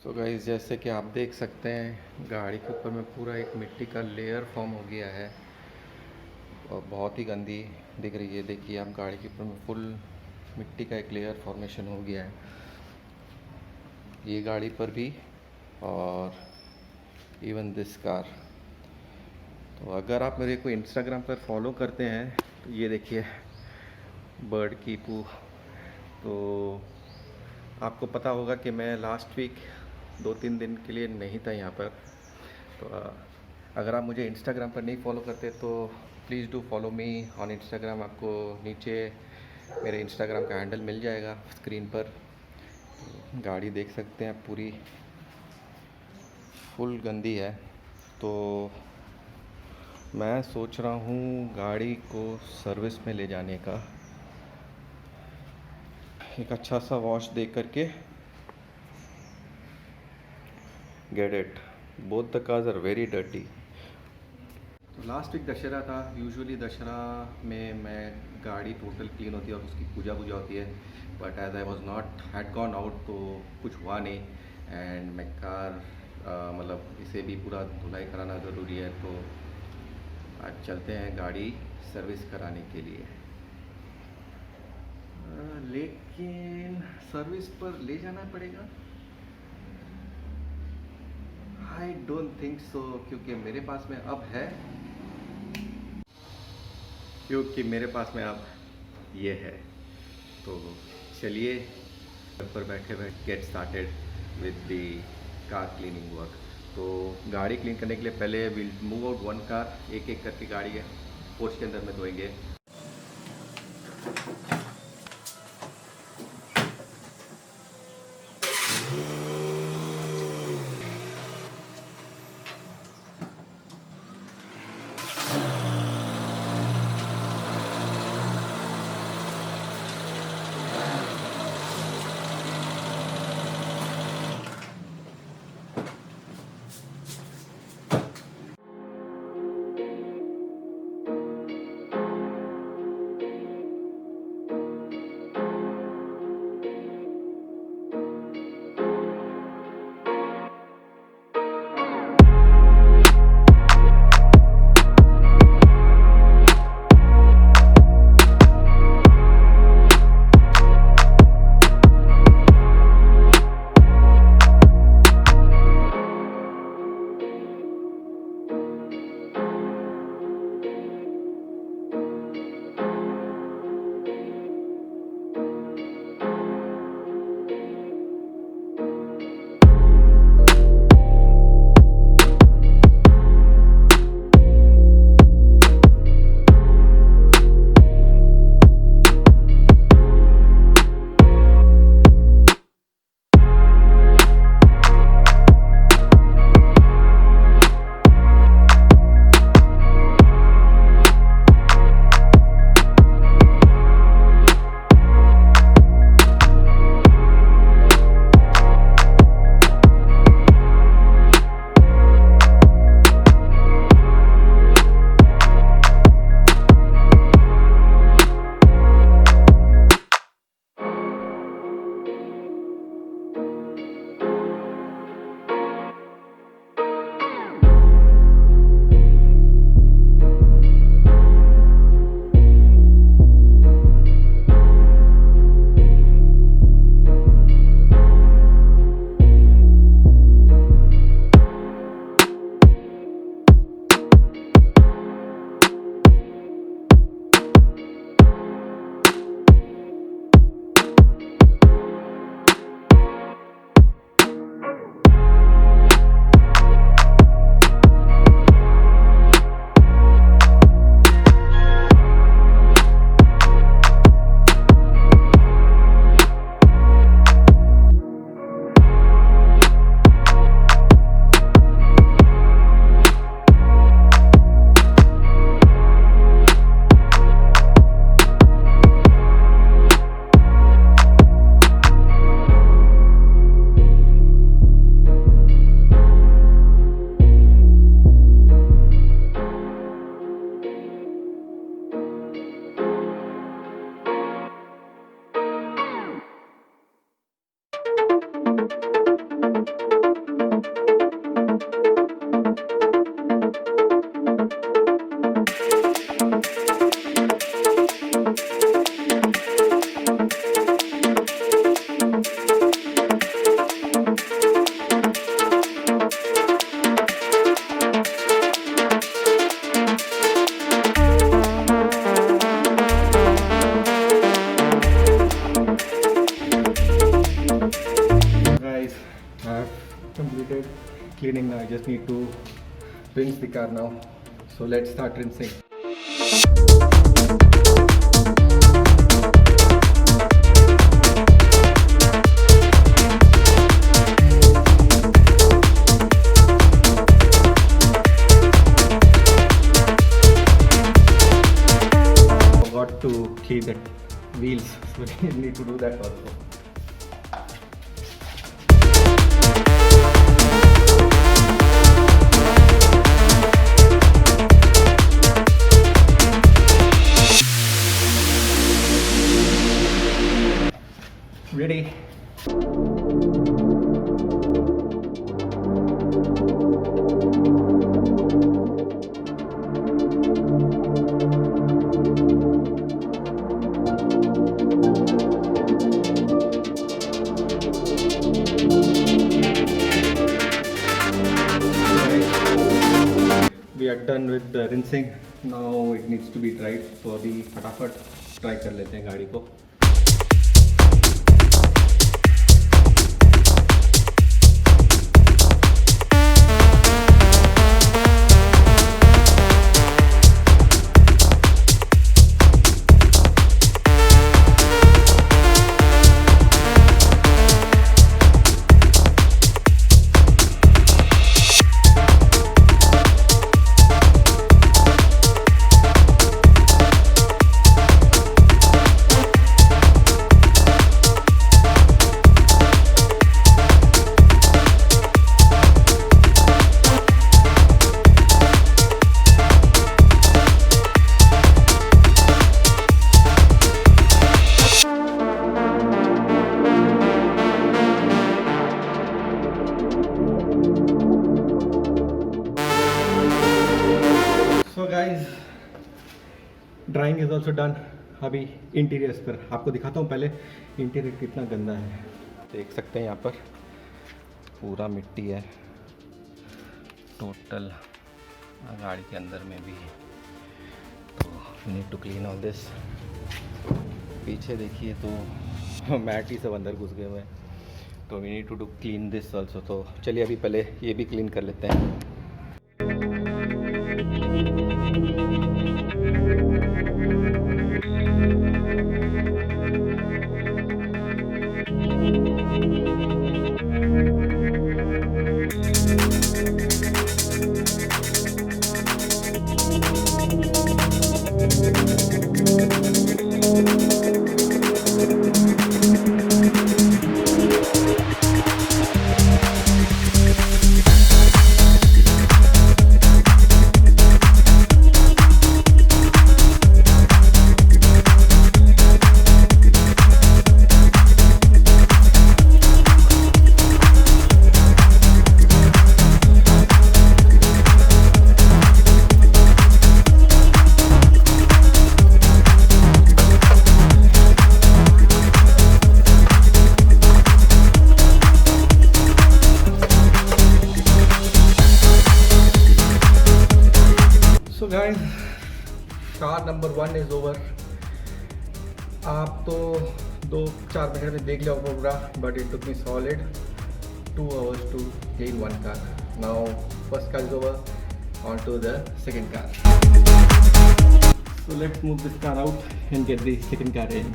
So guys, जैसे कि आप देख सकते हैं गाड़ी के ऊपर में पूरा एक मिट्टी का लेयर फॉर्म हो गया है और बहुत ही गंदी दिख रही है। देखिए आप, गाड़ी के ऊपर में फुल मिट्टी का एक लेयर फॉर्मेशन हो गया है ये गाड़ी पर भी, और इवन दिस कार। तो अगर आप मेरे को इंस्टाग्राम पर फॉलो करते हैं तो ये देखिए बर्ड की पू। तो आपको पता होगा कि मैं लास्ट वीक 2-3 दिन के लिए नहीं था यहाँ पर। तो अगर आप मुझे इंस्टाग्राम पर नहीं फॉलो करते तो please do follow me on Instagram. आपको नीचे मेरे इंस्टाग्राम का हैंडल मिल जाएगा स्क्रीन पर। तो गाड़ी देख सकते हैं पूरी फुल गंदी है। तो मैं सोच रहा हूँ गाड़ी को सर्विस में ले जाने का, एक अच्छा सा वॉश दे करके। Get it, both the cars are very dirty. तो लास्ट वीक दशहरा था। यूजुअली दशहरा में मैं गाड़ी टोटल क्लीन होती है और उसकी पूजा होती है, but as I was not had gone out तो कुछ हुआ नहीं। एंड मैं कार मतलब इसे भी पूरा धुलाई कराना ज़रूरी है। तो आज चलते हैं गाड़ी सर्विस कराने के लिए। लेकिन सर्विस पर ले जाना पड़ेगा, आई डोंट थिंक सो, क्योंकि मेरे पास में अब है, क्योंकि मेरे पास में अब ये है। तो चलिए घर पर बैठे बैठे get started with the car cleaning work. तो गाड़ी क्लीन करने के लिए पहले will move out one car, एक एक करके गाड़ी है पोर्च के अंदर में धोएंगे। I have completed cleaning now. I just need to rinse the car now. So let's start rinsing. Forgot to clean the wheels, so we need to do that also. Ready? We are done with the rinsing. Now it needs to be dried. So अभी फटाफट try कर लेते हैं गाड़ी को. So guys, drawing is also done. अभी interiors पर आपको दिखाता हूँ. पहले इंटीरियर कितना गंदा है देख सकते हैं. यहाँ पर पूरा मिट्टी है टोटल गाड़ी के अंदर में भी. तो need to clean all this. पीछे देखिए तो मैट ही सब अंदर घुस गए हुए हैं. तो we need to do clean this also. तो चलिए अभी पहले ये भी क्लीन कर लेते हैं. So guys, car number 1 is over. आप तो 2-4 मिनट में देख लिया होगा पूरा, but it took me solid 2 hours to clean one car. Now first car is over, on to the second car. So let's move this car out and get the second car in.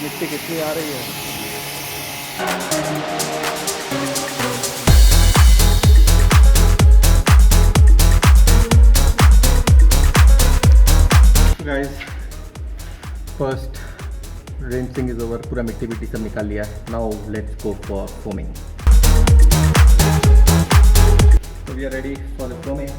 मिट्टी कितनी आ रही है. Guys, first rinsing is over. पूरा मिट्टी बिट्टी सब निकाल लिया. Now let's go for foaming. So we are ready for the foaming.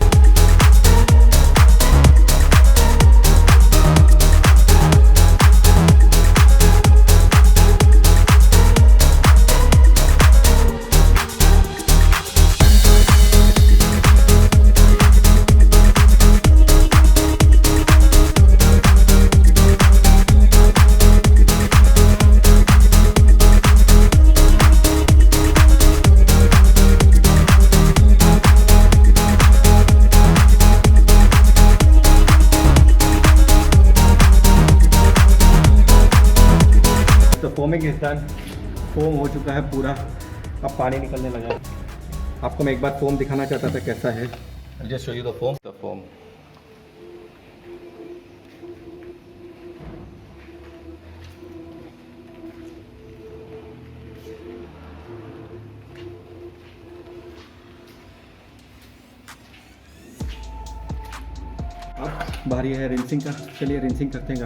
Is done, foam हो चुका है पूरा, अब पानी निकलने लगा है। आपको मैं एक बार फोम दिखाना चाहता था कैसा है। Just show you the foam. अब बारी है रिंसिंग का, चलिए रिंसिंग करते हैं।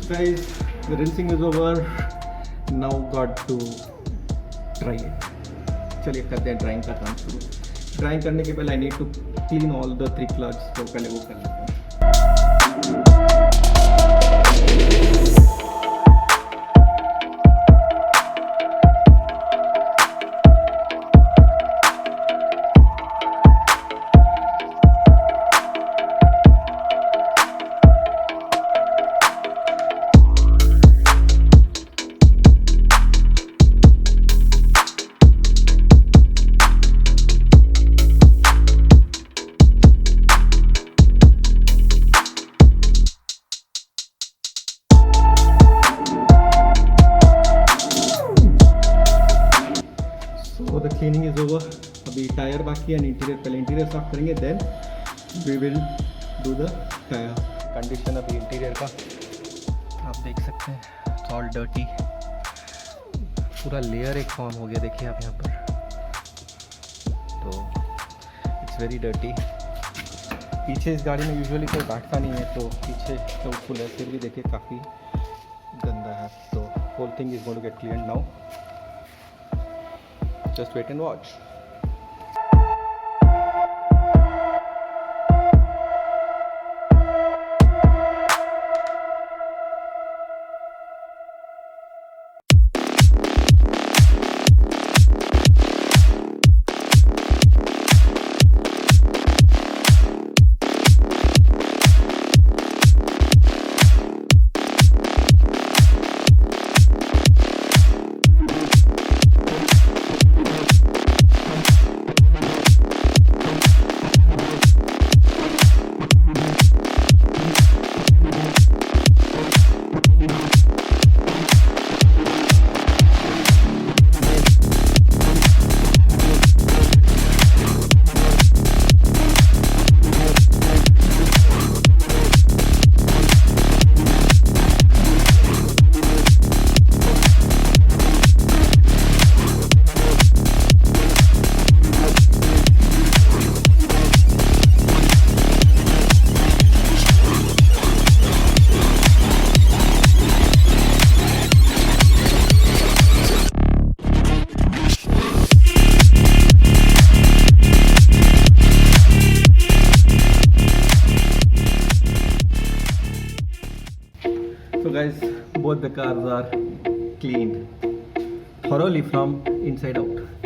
Guys, the rinsing is over. Now got to dry it. चलिए करते हैं ड्राइंग का काम शुरू। ड्राइंग करने के पहले I need to clean all the 3 clutch, तो पहले वो कर लेते हैं। So the cleaning is over. अभी टायर बाकी है, इंटीरियर पहले इंटीरियर साफ करेंगे, then we will do the tyre. Condition अभी इंटीरियर का आप देख सकते हैं, इट्स ऑल डर्टी, पूरा लेयर एक फॉर्म हो गया, देखिए आप यहाँ पर, तो इट्स वेरी डर्टी। पीछे इस गाड़ी में यूजुअली कोई बैठता नहीं है, तो पीछे डाउटफुल है, फिर भी देखिए काफ़ी गंदा है। तो whole thing is going to get cleaned now, just wait and watch. So guys, both the cars are cleaned thoroughly from inside out.